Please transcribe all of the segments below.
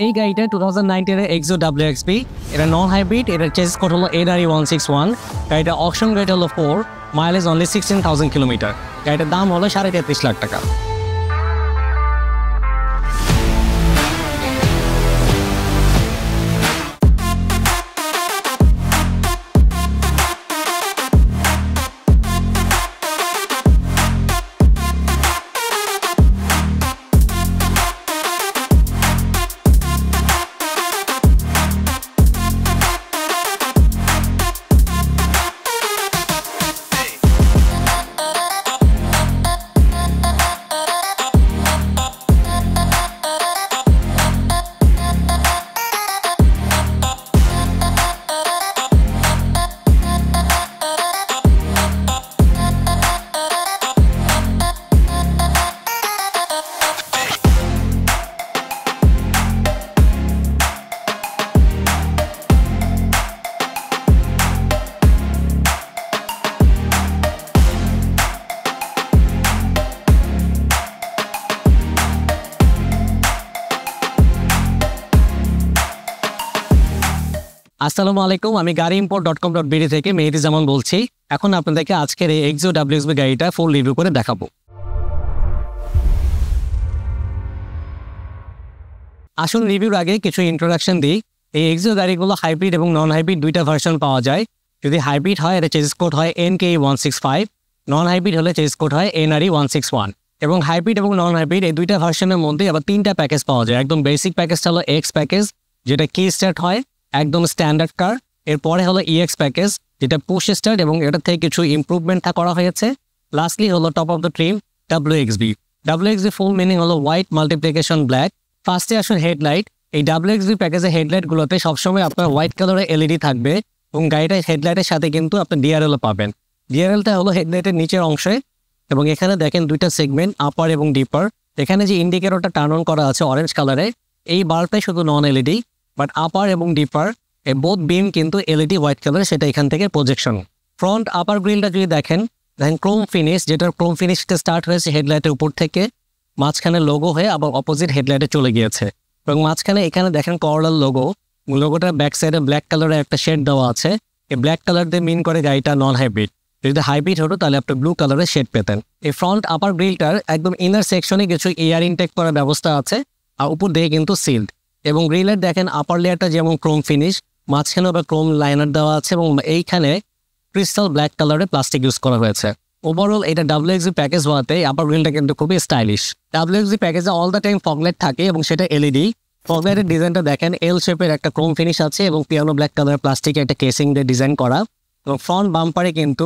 এই গাড়িটা 2019 এর এক্সো WXB, এটা নন হাইব্রিড, এটার চেসিস কোড হলো ARE161, গাড়িটা অকশন রেট হলো 4, মাইলেজ অনলি 16,000 কিলোমিটার, গাড়িটার দাম হলো 33.5 লাখ টাকা। আসসালামু আলাইকুম, আমি গাড়িimport.com.bd থেকে মেহেদি জামান বলছি। এখন আপনাদেরকে আজকের এই এক্সো WXB গাড়িটা ফুল রিভিউ করে দেখাবো। আসুন রিভিউর আগে কিছু ইন্ট্রোডাকশন দিই। এই এক্সো গাড়িগুলো হাইব্রিড এবং নন হাইব্রিড দুইটা ভার্সন পাওয়া যায়। যদি হাইব্রিড হয় এটা চেসিস কোড হয় NKE165, নন হাইব্রিড হলে চেসিস কোড হয় NRE161। এবং হাইব্রিড এবং নন হাইব্রিড এই দুইটা ভার্সনের মধ্যে আবার তিনটা প্যাকেজ পাওয়া যায়। একদম বেসিক প্যাকেজটা হলো এক্স প্যাকেজ, যেটা কি স্টার্ট হয় একদম স্ট্যান্ডার্ড কার। এরপরে হলো EX প্যাকেজ, যেটা পুশ স্টার্ট এবং এটা থেকে কিছু ইমপ্রুভমেন্ট করা হয়েছে। লাস্টলি হলো top of the trim WXB। WXB full meaning হলো হোয়াইট মাল্টিপ্লিকেশন ব্ল্যাক। ফার্স্টে আসুন হেডলাইট। এই WXB প্যাকেজের হেডলাইটগুলোতে সবসময় আপনার হোয়াইট কালারের LED থাকবে এবং গাড়িটার হেডলাইটের সাথে কিন্তু আপনি DRL পাবেন। DRLটা হলো হেডলাইটের নিচের অংশে এবং এখানে দেখেন দুইটা সেগমেন্ট, আপার এবং ডিপার। এখানে যে ইন্ডিকেটরটা টার্ন অন করা আছে অরেঞ্জ কালারে, এই বাল্বটাই শুধু নন LED, বাট আপার এবং ডিপার এই বোথ বিম কিন্তু LED হোয়াইট কালার, সেটা এখান থেকে প্রজেকশন। ফ্রন্ট আপার গ্রিলটা যদি দেখেন ক্রোম ফিনিশ, যেটার ক্রোম ফিনিশটা স্টার্ট হয়েছে হেডলাইটের উপর থেকে, মাঝখানে লোগো হয়ে আবার অপোজিট হেডলাইটে চলে গিয়েছে। এবং মাঝখানে এখানে দেখেন করলার লোগোটার ব্যাক সাইডে ব্ল্যাক কালারের একটা শেড দেওয়া আছে। এই ব্ল্যাক কালার দিয়ে মিন করে গাড়িটা নন হাইব্রিড। যদি হাইব্রিড হতো তাহলে আপনি ব্লু কালারের শেড পেতেন। এই ফ্রন্ট আপার গ্রিলটার একদম ইনার সেকশনে কিছু এয়ার ইনটেক করার ব্যবস্থা আছে, আর উপর দিয়ে কিন্তু সিল্ড। এবং গ্রিলের দেখেন আপার লেয়ারটা যেমন ক্রোম ফিনিশ, মাঝখানে আবার ক্রোম লাইনার দেওয়া আছে এবং এইখানে ক্রিস্টাল ব্ল্যাক কালারের প্লাস্টিক ইউজ করা হয়েছে। ওভারঅল এটা WXB প্যাকেজ হওয়াতে আপার গ্রিলটা কিন্তু খুবই স্টাইলিশ। WXB প্যাকেজে অল দ্য টাইম ফগলাইট থাকে এবং সেটা LED। ফগলাইটের ডিজাইনটা দেখেন এল শেপের একটা ক্রোম ফিনিশ আছে এবং পিয়ানো ব্ল্যাক কালারের প্লাস্টিকের একটা কেসিং দিয়ে ডিজাইন করা। এবং ফ্রন্ট বাম্পারে কিন্তু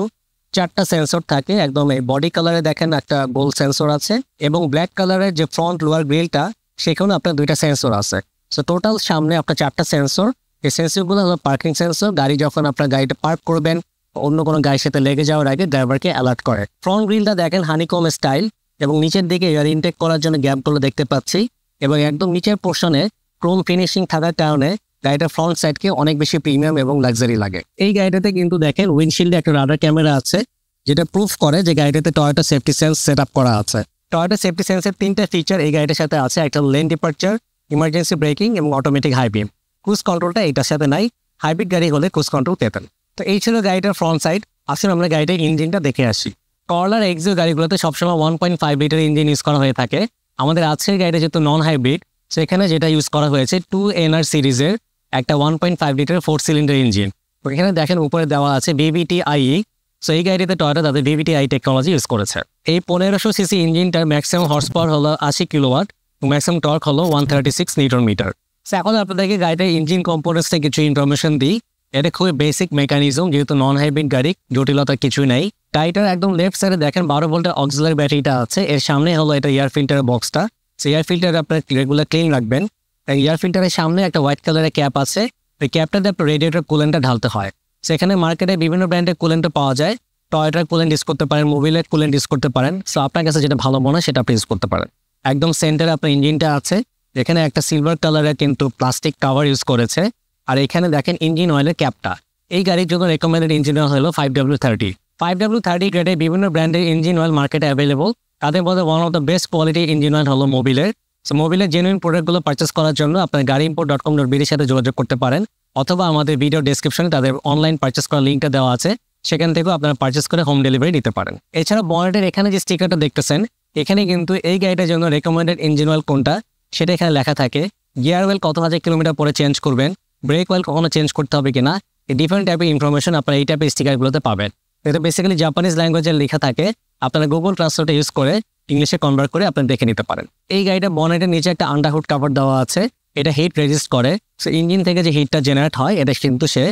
4টা সেন্সর থাকে। একদম এই বডি কালারে দেখেন একটা গোল্ড সেন্সর আছে এবং ব্ল্যাক কালারের যে ফ্রন্ট লোয়ার গ্রিলটা সেখানে আপনার দুইটা সেন্সর আছে। সো টোটাল সামনে আপনার 4টা সেন্সর। এই সেন্সরগুলো হলো পার্কিং সেন্সর। গাড়ি যখন আপনার গাড়িটা পার্ক করবেন অন্য কোনো গাড়ির সাথে লেগে যাওয়ার আগে ড্রাইভারকে অ্যালার্ট করে। ফ্রন্ট গ্রিলটা দেখেন হানিকম স্টাইল এবং নিচের দিকে এয়ার ইনটেক করার জন্য গ্যাপগুলো দেখতে পাচ্ছি এবং একদম নিচের পোর্শনে ক্রোম ফিনিশিং থাকার কারণে গাড়িটার ফ্রন্ট সাইডকে অনেক বেশি প্রিমিয়াম এবং লাক্সারি লাগে। এই গাড়িটাতে কিন্তু দেখেন উইন্ডশিল্ডে একটা রাডার ক্যামেরা আছে, যেটা প্রুফ করে যে গাড়িটাতে Toyota safety sense set up করা আছে। টয়োটা সেফটি সেন্সের 3টা ফিচার এই গাড়িটার সাথে আছে। একটা লেন ডিপার্চার, ইমার্জেন্সি ব্রেকিং এবং অটোমেটিক হাই বিম। ক্রুজ কন্ট্রোলটা এটার সাথে নাই। হাইব্রিড গাড়ি হলে ক্রুজ কন্ট্রোল পেতেন। তো এই ছিল গাড়িটার ফ্রন্ট সাইড। আসলে আমরা গাড়িটার ইঞ্জিনটা দেখে আসি। করলার এক্সো গাড়িগুলোতে সবসময় 1.5 লিটার ইঞ্জিন ইউজ করা হয়ে থাকে। আমাদের আজকের গাড়িটা যেহেতু নন হাইব্রিড, সেখানে যেটা ইউজ করা হয়েছে 2NR সিরিজের একটা 1.5 লিটার 4 সিলিন্ডার ইঞ্জিন। তো এখানে দেখেন উপরে দেওয়া আছে VVT-IE। সো এই গাড়িতে টয়োটা তাদের VVT-IE টেকনোলজি ইউজ করেছে। এই 1500 সিসি ইঞ্জিনটার ম্যাক্সিমাম হর্স পাওয়ার হলো 80 কিলোওয়াট এবং ম্যাক্সিমাম টর্ক হলো 136 নিউটন মিটার। সো এখন আপনাদেরকে গাড়িটার ইঞ্জিন কম্পোনেন্টস থেকে কিছু ইনফরমেশন দিই। এটা খুবই বেসিক মেকানিজম, যেহেতু নন হাইব্রিড গাড়ি, জটিলতা কিছুই নেই। গাড়িটার একদম লেফট সাইডে দেখেন 12 ভোল্টের অক্সিলারি ব্যাটারিটা আছে। এর সামনে হলো এটা এয়ার ফিল্টারের বক্সটা। সো এয়ার ফিল্টার আপনার রেগুলার ক্লিন রাখবেন। এয়ার ফিল্টারের সামনে একটা হোয়াইট কালারের ক্যাপ আছে। ওই ক্যাপটাতে আপনার রেডিয়েটর কুলেন্টটা ঢালতে হয়। সেখানে মার্কেটে বিভিন্ন ব্র্যান্ডের কুলেন্টও পাওয়া যায়। টয়োটার কুলেন্ট ইউজ করতে পারেন, মোবিলের কুলেন্ট ইউজ করতে পারেন। সো আপনার কাছে যেটা ভালো মনে হয় সেটা আপনি ইউজ করতে পারেন। একদম সেন্টারে আপনার ইঞ্জিনটা আছে, এখানে একটা সিলভার কালারের কিন্তু প্লাস্টিক কভার ইউজ করেছে। আর এখানে দেখেন ইঞ্জিন অয়েলের ক্যাপটা। এই গাড়ির জন্য রেকমেন্ডেড ইঞ্জিন অয়েল হলো 5W30। 5W30 গ্রেডে বিভিন্ন ব্র্যান্ডের ইঞ্জিন অয়েল মার্কেটে অ্যাভেলেবল। তাদের মধ্যে one of the best quality engine oil হলো মোবিলের। সো মোবিলের জেনুইন প্রোডাক্টগুলো পারচেস করার জন্য আপনার gaariimport.com.bd এর সাথে যোগাযোগ করতে পারেন, অথবা আমাদের ভিডিও ডেসক্রিপশনে তাদের অনলাইন পারচেস করার লিঙ্কটা দেওয়া আছে, সেখান থেকেও আপনারা পারচেস করে হোম ডেলিভারি নিতে পারেন। এছাড়া বনেটের এখানে যে স্টিকারটা দেখতেছেন, এখানে কিন্তু এই গাড়িটার জন্য রেকমেন্ডেড ইঞ্জিন অয়েল কোনটা সেটা এখানে লেখা থাকে। গিয়ার অয়েল কত হাজার কিলোমিটার পরে চেঞ্জ করবেন, ব্রেক অয়েল কখনো চেঞ্জ করতে হবে কিনা, এই ডিফারেন্ট টাইপের ইনফরমেশন আপনারা এই টাইপের স্টিকারগুলোতে পাবেন। এটা বেসিক্যালি জাপানিজ ল্যাঙ্গুয়েজের লেখা থাকে, আপনারা গুগল ট্রান্সলেটর ইউজ করে ইংলিশে কনভার্ট করে আপনারা দেখে নিতে পারেন। এই গাড়িটা বনেটের নিচে একটা আন্ডারহুড কাভার দেওয়া আছে, এটা হিট রেজিস্ট করে। সো ইঞ্জিন থেকে যে হিটটা জেনারেট হয় এটা কিন্তু সে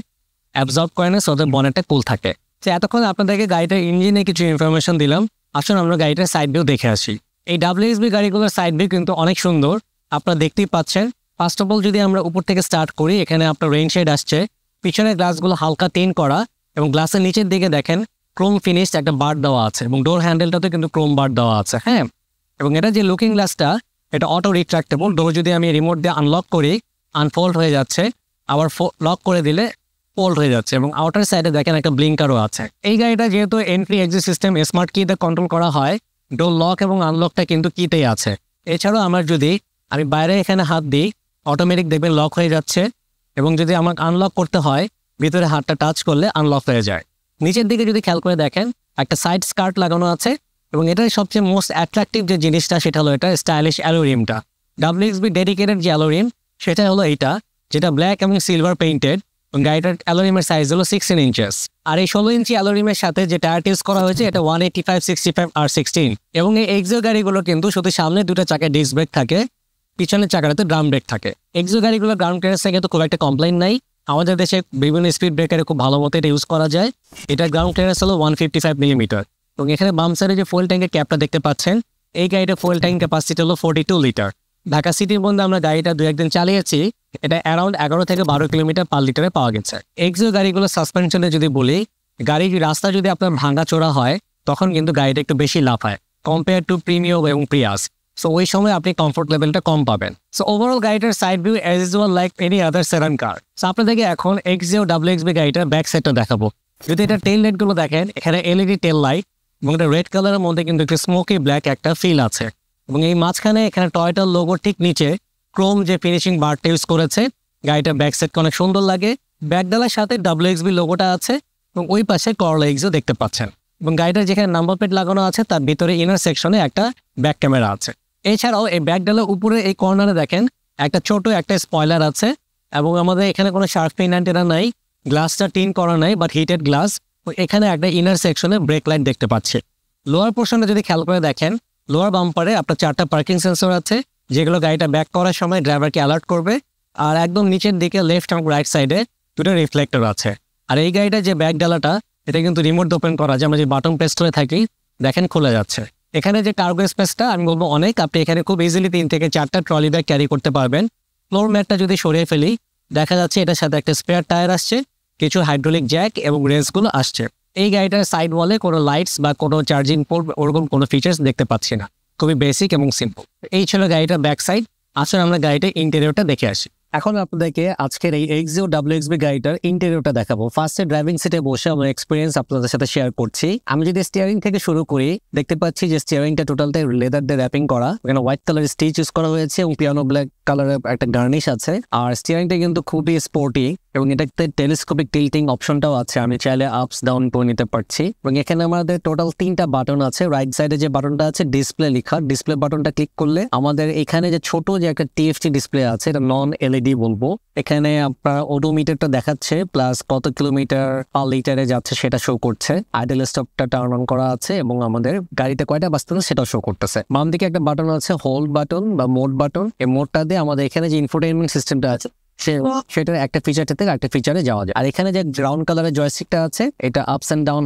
অ্যাবজর্ব করে না, সো বনেটটা কুল থাকে। তো এতক্ষণ আপনাদেরকে গাড়িটার ইঞ্জিনে কিছু ইনফরমেশন দিলাম, আসুন আমরা গাড়িটার সাইড ভিউ দেখে আসি। এই WXB গাড়িগুলোর সাইড ভিউ কিন্তু অনেক সুন্দর, আপনারা দেখতেই পাচ্ছেন। ফার্স্ট অফ অল যদি আমরা উপর থেকে স্টার্ট করি, এখানে আপনার রেইন শেড আসছে, পিছনের গ্লাসগুলো হালকা টিন করা, এবং গ্লাসের নিচের দিকে দেখেন ক্রোম ফিনিশড একটা বার দেওয়া আছে, এবং ডোর হ্যান্ডেলটাতে কিন্তু ক্রোম বার দেওয়া আছে। হ্যাঁ, এবং এটা যে লুকিং গ্লাসটা এটা অটো রিট্রাক্টেবল, ডোর যদি আমি রিমোট দিয়ে আনলক করি আনফোল্ড হয়ে যাচ্ছে, আবার লক করে দিলে ফোল্ড হয়ে যাচ্ছে, এবং আউটার সাইডে দেখেন একটা ব্লিঙ্কারও আছে। এই গাড়িটা যেহেতু এন্ট্রি এক্সিট সিস্টেম স্মার্ট কিতে কন্ট্রোল করা হয়, ডোর লক এবং আনলকটা কিন্তু কিতেই আছে। এছাড়াও আমি বাইরে এখানে হাত দিই, অটোমেটিক দেখবেন লক হয়ে যাচ্ছে, এবং যদি আমাকে আনলক করতে হয় ভিতরে হাতটা টাচ করলে আনলক হয়ে যায়। নিচের দিকে যদি খেয়াল করে দেখেন একটা সাইড স্কার্ট লাগানো আছে, এবং এটার সবচেয়ে মোস্ট অ্যাট্রাকটিভ যে জিনিসটা সেটা হলো এটা স্টাইলিশ অ্যালোরিমটা। WXB ডেডিকেটেড যে অ্যালোরিম সেটা হলো এইটা, যেটা ব্ল্যাক এবং সিলভার পেইন্টেড, এবং গাড়িটার অ্যালোরিমের সাইজ হলো 16 ইঞ্চেস। আর এই 16 ইঞ্চি অ্যালোরিমের সাথে যে টায়ার ইউজ করা হয়েছে এটা 185, 65 আর 16। এবং এই এক্সো গাড়িগুলো কিন্তু শুধু সামনে দুটো চাকায় ডিস্ক ব্রেক থাকে, পিছনের চাকাটাতে ড্রাম ব্রেক থাকে। এক্সো গাড়িগুলো গ্রাউন্ড ক্লিয়ারেন্স থেকে তো খুব একটা কমপ্লেইন নাই, আমাদের দেশে বিভিন্ন স্পিড ব্রেকারে খুব ভালো মতো এটা ইউজ করা যায়। এটা গ্রাউন্ড ক্লিয়ারেন্স হলো 155 মিলিমিটার। এবং এখানে বাম সাইডে যে ফুয়েল ট্যাঙ্কের ক্যাপটা দেখতে পাচ্ছেন, এই গাড়িটার ফুয়েল ট্যাঙ্ক ক্যাপাসিটি হলো 42 লিটার। ঢাকা সিটির মধ্যে আমরা গাড়িটা 2-1 দিন চালিয়েছি, এটা অ্যারাউন্ড 11 থেকে 12 কিলোমিটার পার লিটারে পাওয়া গেছে। এক্সো গাড়িগুলো সাসপেনশনে যদি বলি, গাড়ির রাস্তা যদি আপনার ভাঙা চোরা হয় তখন কিন্তু গাড়িটা একটু বেশি লাফায় কম্পেয়ার টু প্রিমিয়াম এবং প্রিয়াস। সো ওই সময় আপনি কমফোর্ট লেভেলটা কম পাবেন। সো ওভারঅল গাড়িটার side view as usual like any other sedan car. So আপনাদেরকে এখন এক্সো WXB গাড়িটার ব্যাক সাইডটা দেখাবো। যদি এটা টেল লাইটগুলো দেখেন, এখানে LED টেল লাইট, এবং এটা রেড কালারের মধ্যে কিন্তু একটু স্মোকি ব্ল্যাক একটা ফিল আছে, এবং এই মাঝখানে এখানে টয়োটার লোগোর ঠিক নিচে ক্রোম যে ফিনিশিং বারটা ইউজ করেছে। গাড়িটার ব্যাক সাইডকে অনেক সুন্দর লাগে, ব্যাকডালার সাথে WXB লোগোটা আছে, এবং ওই পাশে করলা এক্সো দেখতে পাচ্ছেন। এবং গাড়িটার যেখানে নাম্বার প্লেট লাগানো আছে তার ভিতরে ইনার সেকশনে একটা ব্যাক ক্যামেরা আছে। এছাড়াও এই ব্যাকডালার উপরে এই কর্নারে দেখেন একটা ছোট একটা স্পয়লার আছে, এবং আমাদের এখানে কোনো শার্প পেইন অ্যান্টেনা নাই, গ্লাসটা টিন করা নাই বাট হিটেড গ্লাস। এখানে একটা ইনার সেকশনে ব্রেক লাইট দেখতে পাচ্ছি। লোয়ার পোর্শনে যদি খেয়াল করে দেখেন, লোয়ার বাম্পারে আপনার 4টা পার্কিং সেন্সর আছে, যেগুলো গাড়িটা ব্যাক করার সময় ড্রাইভারকে অ্যালার্ট করবে। আর একদম নিচের দিকে লেফট এবং রাইট সাইডে দুটো রিফ্লেক্টর আছে। আর এই গাড়িটার যে ব্যাক ডালাটা এটা কিন্তু রিমোট ওপেন করা যায়, আমরা যে বাটন প্রেস করে থাকি দেখেন খুলে যাচ্ছে। এখানে যে কার্গো স্পেসটা আমি বলবো অনেক, আপনি এখানে খুব ইজিলি 3 থেকে 4টা ট্রলি ব্যাগ ক্যারি করতে পারবেন। ফ্লোর ম্যাটটা যদি সরিয়ে ফেলি দেখা যাচ্ছে এটার সাথে একটা স্পেয়ার টায়ার আসছে, কিছু হাইড্রোলিক জ্যাক এবং রেসগুলো আসছে। এই গাড়িটার সাইড ওয়ালে কোনো লাইটস বা কোনো চার্জিং পোর্ট ওরকম কোনো ফিচার্স দেখতে পাচ্ছি না, খুবই বেসিক এবং সিম্পল। এই ছিল গাড়িটার ব্যাক সাইড। আসলে আমরা গাড়িটার ইন্টেরিয়রটা দেখে আসি। এখন আপনাদেরকে আজকের এই এক্সো WXB গাড়িটার ইন্টেরিয়রটা দেখাবো। ফার্স্টে ড্রাইভিং সিটে বসে আমার এক্সপিরিয়েন্স আপনাদের সাথে শেয়ার করছি। আমি যদি স্টিয়ারিং থেকে শুরু করি, দেখতে পাচ্ছি যে স্টিয়ারিংটা টোটালটাই লেদার দিয়ে র্যাপিং করা, এখানে হোয়াইট কালার স্টিচ ইউজ করা হয়েছে এবং পিয়ানো ব্ল্যাক কালারের একটা গার্নিশ আছে। আর স্টিয়ারিংটা কিন্তু খুবই স্পোর্টি, এবং এটাতে টেলিস্কোপিক টিল্টিং অপশনটাও আছে, আমি চাইলে আপস ডাউন করে নিতে পারছি। এবং এখানে আমাদের টোটাল 3টা বাটন আছে। রাইট সাইডে যে বাটনটা আছে ডিসপ্লে লেখা, ডিসপ্লে বাটনটা ক্লিক করলে আমাদের এখানে যে ছোট যে একটা TFT ডিসপ্লে আছে, এটা নন LED বলবো। এখানে আপনার ওডোমিটারটা দেখাচ্ছে, প্লাস কত কিলোমিটার পার লিটারে যাচ্ছে সেটা শো করছে। আইডল স্টপটা টার্ন অন করা আছে, এবং আমাদের গাড়িতে কয়টা বাজতেছে সেটাও শো করতেছে। বাম দিকে একটা বাটন আছে হোল্ড বাটন বা মোড বাটন। এই মোডটা দিয়ে আমাদের এখানে যে ইনফোটেইনমেন্ট সিস্টেমটা আছে সেটার একটা ফিচার থেকে একটা ফিচারে যাওয়া যায়। আর এখানে যে ব্রাউন কালারের জয়স্টিকটা আছে, এটা আপস এন্ড ডাউন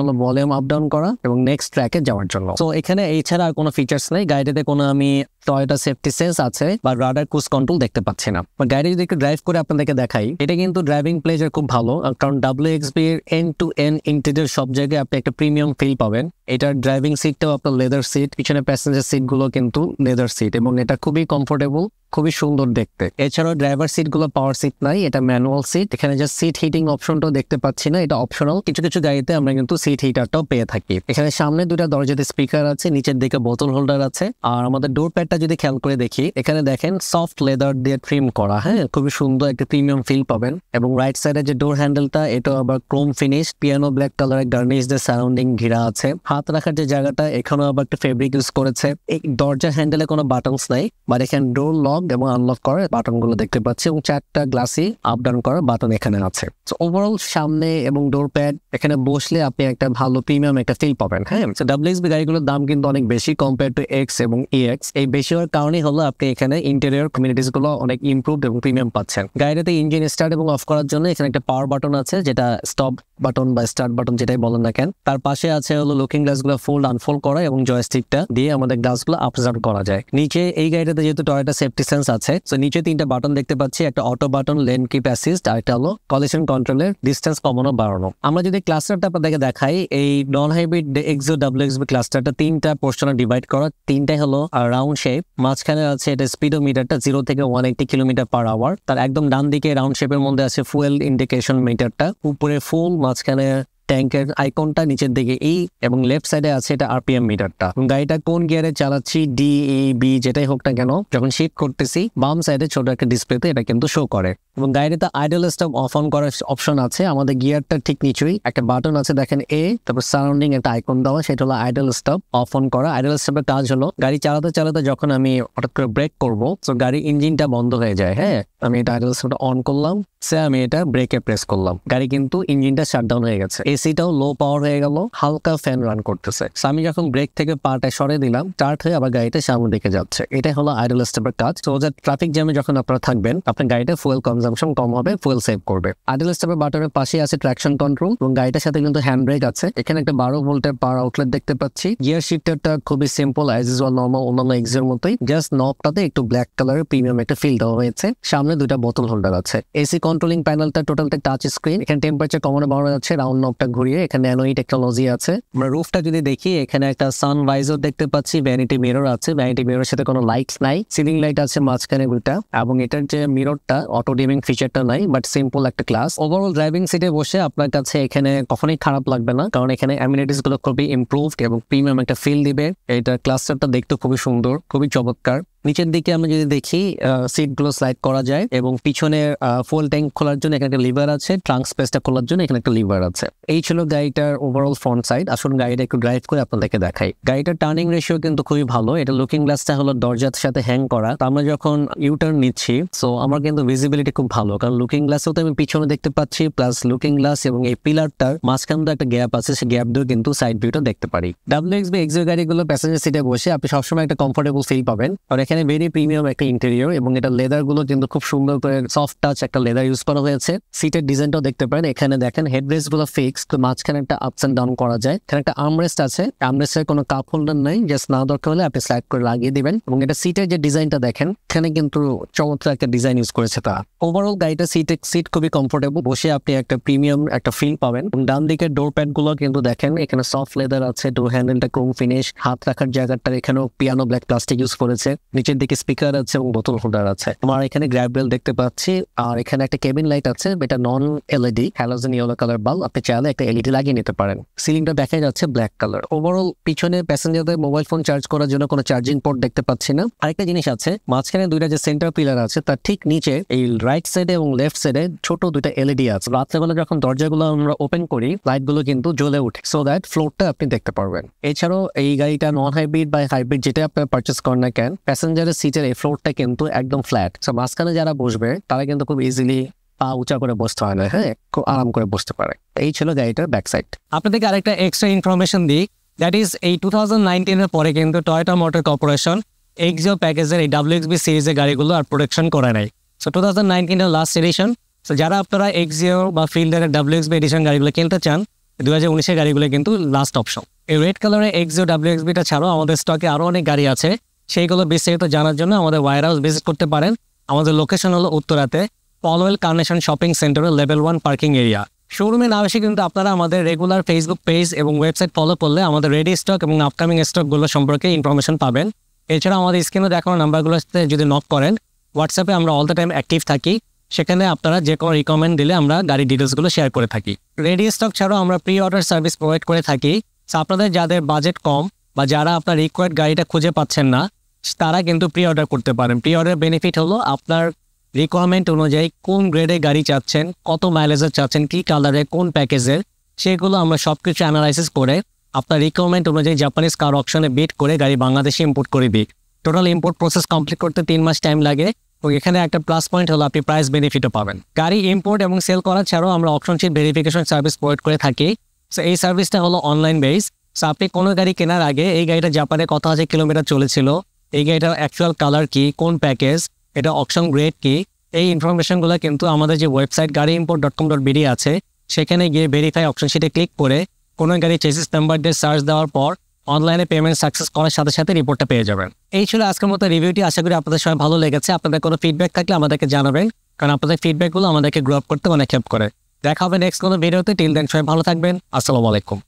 হলো ভলিউম আপ ডাউন করা এবং নেক্সট ট্র্যাকে যাওয়ার জন্য। তো এখানে এই ছাড়া আর কোনো ফিচার্স নেই। গাড়িতে কোনো আমি টয়োটা সেফটি সেন্স আছে বা রাডার ক্রুজ কন্ট্রোল দেখতে পাচ্ছি না। গাড়ি যদি একটু ড্রাইভ করে আপনাদেরকে দেখাই, এটা কিন্তু ড্রাইভিং প্লেজার খুব ভালো, কারণ WXB এর এন্ড টু এন্ড ইন্টেরিয়র সব জায়গায় আপনি একটা প্রিমিয়াম ফিল পাবেন। এটার ড্রাইভিং সিটটাও আপনার লেদার সিট, পিছনে প্যাসেঞ্জার সিট গুলো কিন্তু লেদার সিট এবং এটা খুবই কমফোর্টেবল, খুবই সুন্দর দেখতে। এছাড়াও ড্রাইভার সিট গুলো পাওয়ার সিট নাই, এটা ম্যানুয়াল সিট। এখানে যে সিট হিটিং অপশনটাও দেখতে পাচ্ছি না, এটা অপশনাল। কিছু কিছু গাড়িতে আমরা কিন্তু সিট হিটারটাও পেয়ে থাকি। এখানে সামনে দুটা দরজাতে স্পিকার আছে, নিচের দিকে বোতল হোল্ডার আছে। আর আমাদের ডোর প্যাডটা যদি খেয়াল করে দেখি, এখানে দেখেন সফট লেদার দিয়ে ট্রিম করা, হ্যাঁ, খুবই সুন্দর একটা প্রিমিয়াম ফিল পাবেন। এবং রাইট সাইডে যে ডোর হ্যান্ডেলটা, এটা আবার ক্রোম ফিনিশ, পিয়ানো ব্ল্যাক কালারের গার্নিশ দিয়ে সারাউন্ডিং ঘিরা আছে। হাত রাখার যে জায়গাটা, এখানেও আবার একটা ফেব্রিক ইউজ করেছে। এই দরজা হ্যান্ডেলে কোনো বাটনস নাই, বাট এখানে ডোর লক এবং আনলক করার বাটন গুলো দেখতে পাচ্ছি এবং 4টা গ্লাসি আপ ডাউন করার বাটন এখানে আছে। সো ওভারঅল সামনে এবং ডোর প্যাড, এখানে বসলে আপনি একটা ভালো প্রিমিয়াম একটা ফিল পাবেন। হ্যাঁ, সো WXB গাড়িগুলোর দাম কিন্তু অনেক বেশি কম্পেয়ার টু এক্স এবং EX। এই বেশি হওয়ার কারণেই হলো আপনি এখানে ইন্টেরিয়র কমিউনিটিস গুলো অনেক ইমপ্রুভড এবং প্রিমিয়াম পাচ্ছেন। গাড়িটাতে ইঞ্জিন স্টার্ট এবং অফ করার জন্য এখানে একটা পাওয়ার বাটন আছে, যেটা স্টপ বাটন বা স্টার্ট বাটন যেটাই বলেন না কেন। তার পাশে আছে হলো লুকিং গ্লাস গুলো ফোল্ড আনফোল্ড করা এবং জয়স্টিকটা দিয়ে আমাদের গ্লাস গুলো আপ ডাউন করা যায়। নিচে এই গাড়িটাতে যেহেতু টয়োটা সেফটি সেন্স আছে, সো নিচে 3টা বাটন দেখতে পাচ্ছি, একটা auto button, lane keep assist, আর একটা হলো কলিশন কন্ট্রোলের ডিস্টেন্স কমানো বাড়ানো। আমরা যদি ক্লাস্টারটা আপনাদেরকে দেখাই, এই নন হাইব্রিড এক্সো WXB ক্লাস্টারটা 3টা পোর্শনে ডিভাইড করা। 3টাই হলো রাউন্ড শেপ, মাঝখানে আছে এটা স্পিডোমিটারটা 0 থেকে 180 km/h। তার একদম ডান দিকে রাউন্ড শেপের মধ্যে আছে ফুয়েল ইন্ডিকেশন মিটারটা, উপরে ফুল, মাঝখানে ট্যাঙ্কের আইকনটা, নিচের দিকে এবং লেফট সাইডে আছে এটা RPM মিটারটা। গাড়িটা কোন গিয়ারে চালাচ্ছি, D, A, B যেটাই হোক না কেন, যখন শিফট করতেছি বাম সাইডে ছোট একটা ডিসপ্লেতে এটা কিন্তু শো করে। এবং গাড়িতে আইডল স্টপ অফ অন করার অপশন আছে। আমাদের গিয়ারটা ঠিক নিচেই একটা বাটন আছে, দেখেন A, তারপর সারাউন্ডিং একটা আইকন দেওয়া, সেটা হলো আইডল স্টপ অফ অন করা। আইডল স্টপের কাজ হলো গাড়ি চালাতে চালাতে যখন আমি হঠাৎ করে ব্রেক করবো, তো গাড়ির ইঞ্জিনটা বন্ধ হয়ে যায়। হ্যাঁ, আমি এটা আইডল স্টপটা অন করলাম, আমি এটা ব্রেকে প্রেস করলাম, গাড়ি কিন্তু ইঞ্জিনটা শাটডাউন হয়ে গেছে। এসিটাও লো পাওয়ার হয়ে গেল, হালকা ফ্যান রান করতেছে। আমি যখন ব্রেক থেকে পাটা সরে দিলাম, স্টার্ট হয়ে আবার গাড়িটা সামনে দিকে যাচ্ছে। এটাই হলো আইডল স্টপের কাজ। তো ট্রাফিক জ্যামে যখন আপনারা থাকবেন, আপনার গাড়িটা ফুয়েল কনজাম্পশন কম হবে, ফুয়েল সেভ করবে। আইডল স্টপের বাটনের পাশে আছে ট্রাকশন কন্ট্রোল এবং গাড়িটার সাথে কিন্তু হ্যান্ড ব্রেক আছে। এখানে একটা 12 ভোল্টের পাওয়ার আউটলেট দেখতে পাচ্ছি। গিয়ার শিফটারটা খুবই সিম্পল, অ্যাজ ইউজুয়াল নরমাল অন্যান্য এক্সের মতোই, জাস্ট নবটাতে একটু ব্ল্যাক কালারের প্রিমিয়াম একটা ফিল দেওয়া হয়েছে। সামনে 2টা বোতল হোল্ডার আছে। এসি কন্ট্রোলিং প্যানেলটা টোটালটা টাচ স্ক্রিন। এখানে টেম্পারেচার কমানো বাড়ানো যাচ্ছে, রাউন্ড নবটা ঘুরিয়ে। এখানে NOE টেকনোলজি আছে। আমরা রুফটা যদি দেখি, এখানে একটা সান ভাইজার দেখতে পাচ্ছি, ভ্যানিটি মিরর আছে। ভ্যানিটি মিররের সাথে কোনো লাইটস নাই, সিলিং লাইট আছে মাঝখানে 2টা, এবং এটার যে মিররটা অটো ডিমিং ফিচারটা নাই, বাট সিম্পল একটা ক্লাস। ওভারঅল ড্রাইভিং সিটে বসে আপনার কাছে এখানে কখনোই খারাপ লাগবে না, কারণ এখানে অ্যামিনিটিস গুলো খুবই ইমপ্রুভড এবং প্রিমিয়াম একটা ফিল দিবে। এটা ক্লাস্টারটা দেখতে খুবই সুন্দর, খুবই চমৎকার। নিচের দিকে আমরা যদি দেখি, সিটগুলো স্লাইড করা যায় এবং পিছনে ফুয়েল ট্যাঙ্ক খোলার জন্য এখানে একটা লিভার আছে, ট্রাঙ্ক স্পেসটা খোলার জন্য এখানে একটা লিভার আছে। এই ছিল গাড়িটার ওভারঅল ফ্রন্ট সাইড। আসুন গাড়িটা একটু ড্রাইভ করে আপনাদেরকে দেখাই। গাড়িটার টার্নিং রেশিও কিন্তু খুবই ভালো। এটা লুকিং গ্লাসটা হলো দরজার সাথে হ্যাং করা, তো আমরা যখন ইউটার্ন নিচ্ছি, সো আমার কিন্তু ভিজিবিলিটি খুব ভালো, কারণ লুকিং গ্লাসেও তো আমি পিছনে দেখতে পাচ্ছি, প্লাস লুকিং গ্লাস এবং এই পিলারটার মাঝখানে একটা গ্যাপ আছে, সেই গ্যাপ দিয়েও কিন্তু সাইড ভিউটা দেখতে পারি। WXB এক্সিও গাড়িগুলো প্যাসেঞ্জার সিটে বসে আপনি সবসময় একটা কমফোর্টেবল ফিল পাবেন, আর এখানে ভেরি প্রিমিয়াম একটা ইন্টেরিয়র এবং এটা লেদার গুলো কিন্তু খুব সুন্দর করে সফট টাচ একটা লেদার ইউজ করা হয়েছে। সিটের ডিজাইনটাও দেখতে পারেন, এখানে দেখেন হেডরেস্ট গুলো ফিক্সড, মাঝখানে একটা আপস এন্ড ডাউন করা যায়। এখানে একটা আর্মরেস্ট আছে, আর্মরেস্টের কোনো কাপ হোল্ডার নাই, জাস্ট না দরকার হলে আপনি স্লাইড করে লাগিয়ে দিবেন। এবং এটা সিটের যে ডিজাইনটা দেখেন, এখানে কিন্তু চমৎকার একটা ডিজাইন ইউজ করেছে। তা ওভারঅল গাড়িটা সিট খুবই কমফোর্টেবল, বসে আপনি একটা প্রিমিয়াম একটা ফিল পাবেন। ডান দিকের ডোর প্যাড গুলো কিন্তু দেখেন, এখানে সফট লেদার আছে, ডোর হ্যান্ডেলটা ক্রোম ফিনিশ, হাত রাখার জায়গাটা এখানেও পিয়ানো ব্ল্যাক প্লাস্টিক ইউজ করেছে। নিচের দিকে স্পিকার আছে এবং বোতল হোল্ডার আছে। আমার এখানে গ্র্যাব রেল দেখতে পাচ্ছি, আর এখানে একটা কেবিন লাইট আছে, এটা নন LED halogen yellow colour bulb, আপনি চাইলে একটা LED লাগিয়ে নিতে পারেন। সিলিংটা দেখা যাচ্ছে ব্ল্যাক কালার। ওভারঅল পিছনে প্যাসেঞ্জারদের মোবাইল ফোন চার্জ করার জন্য কোনো চার্জিং পোর্ট দেখতে পাচ্ছি না। আরেকটা জিনিস আছে, মাঝখানে 2টা যে সেন্টার পিলার আছে, তার ঠিক নিচে এই রাইট সাইডে এবং লেফট সাইডে ছোট 2টা LED আছে। রাত্রেবেলা যখন দরজাগুলো আমরা ওপেন করি, লাইট গুলো কিন্তু জ্বলে উঠে, সো দ্যাট ফ্লোরটা আপনি দেখতে পারবেন। এছাড়াও এই গাড়িটা নন হাইব্রিড বা হাইব্রিড যেটা আপনার পারচেস করেন না কেন, প্যাসেঞ্জারের সিটের এই ফ্লোরটা কিন্তু একদম ফ্ল্যাট। সো মাঝখানে যারা বসবে তারা কিন্তু খুব ইজিলি পা উঁচা করে বসতে হয় না, হ্যাঁ, খুব আরাম করে বসতে পারে। এই ছিল গাড়িটার ব্যাক সাইড। আপনাদেরকে আরেকটা এক্সট্রা ইনফরমেশন দিই, দ্যাট ইজ এই 2019-এর পরে কিন্তু টয়োটা মোটর কর্পোরেশন এক্সিও প্যাকেজের এই WXB সিরিজের গাড়িগুলো আর প্রোডাকশন করে নাই। সো 2019-এর লাস্ট এডিশন। সো যারা আপনারা এক্সিও বা ফিল্ডারের WXB এডিশন গাড়িগুলো কিনতে চান, 2019-এর গাড়িগুলো কিন্তু লাস্ট অপশন। এই রেড কালারের এক্সিও WXBটা ছাড়াও আমাদের স্টকে আরও অনেক গাড়ি আছে, সেইগুলো বিস্তারিত জানার জন্য আমাদের ওয়ার হাউস ভিজিট করতে পারেন। আমাদের লোকেশন হলো উত্তরাতে পলওয়েল কার্নেশন শপিং সেন্টারের লেভেল 1 পার্কিং এরিয়া। শোরুমে না এসে কিন্তু আপনারা আমাদের রেগুলার ফেসবুক পেজ এবং ওয়েবসাইট ফলো করলে আমাদের রেডি স্টক এবং আপকামিং স্টকগুলো সম্পর্কে ইনফরমেশন পাবেন। এছাড়া আমাদের স্ক্রিনে দেখানো নাম্বারগুলোতে যদি নক করেন, হোয়াটসঅ্যাপে আমরা অল দ্য টাইম অ্যাক্টিভ থাকি। সেখানে আপনারা যে কোনো রিকমেন্ড দিলে আমরা গাড়ি ডিটেলসগুলো শেয়ার করে থাকি। রেডি স্টক ছাড়াও আমরা প্রি অর্ডার সার্ভিস প্রোভাইড করে থাকি। সো আপনাদের যাদের বাজেট কম বা যারা আপনার রিকোয়ার্ড গাড়িটা খুঁজে পাচ্ছেন না, তারা কিন্তু প্রি অর্ডার করতে পারেন। প্রি অর্ডার বেনিফিট হলো আপনার রিকোয়ারমেন্ট অনুযায়ী কোন গ্রেডে গাড়ি চাচ্ছেন, কত মাইলেজের চাচ্ছেন, কী কালারে, কোন প্যাকেজের, সেগুলো আমরা সব কিছু অ্যানালাইসিস করে আপনার রিকোয়ারমেন্ট অনুযায়ী জাপানিজ কার অপশনে বিট করে গাড়ি বাংলাদেশে ইম্পোর্ট করে দিই। টোটাল ইম্পোর্ট প্রসেস কমপ্লিট করতে 3 মাস টাইম লাগে এবং এখানে একটা প্লাস পয়েন্ট হলো আপনি প্রাইস বেনিফিটও পাবেন। গাড়ি ইম্পোর্ট এবং সেল করা ছাড়াও আমরা option sheet verification service provide করে থাকি। সো এই সার্ভিসটা হলো অনলাইন বেস। সো আপনি কোনো গাড়ি কেনার আগে এই গাড়িটা জাপানে কত হাজার কিলোমিটার চলেছিল, এই গাড়িটার অ্যাকচুয়াল কালার কি, কোন প্যাকেজ, এটা অপশন গ্রেড কি, এই ইনফরমেশনগুলো কিন্তু আমাদের যে ওয়েবসাইট gaadiimport.com.bd আছে সেখানে গিয়ে ভেরিফাই অপশন শিটে ক্লিক করে কোনো গাড়ি চেসিস নাম্বার দিয়ে সার্চ দেওয়ার পর অনলাইনে পেমেন্ট সাকসেস করার সাথে সাথে রিপোর্টটা পেয়ে যাবেন। এই ছিল আজকের মতো রিভিউটি। আশা করি আপনাদের সবাই ভালো লেগেছে। আপনাদের কোনো ফিডব্যাক থাকলে আমাদেরকে জানাবেন, কারণ আপনাদের ফিডব্যাকগুলো আমাদেরকে গ্রো আপ করতে অনেক হেল্প করে। দেখা হবে নেক্সট কোনো ভিডিওতে। টিল দেন সবাই ভালো থাকবেন। আসসালামু আলাইকুম।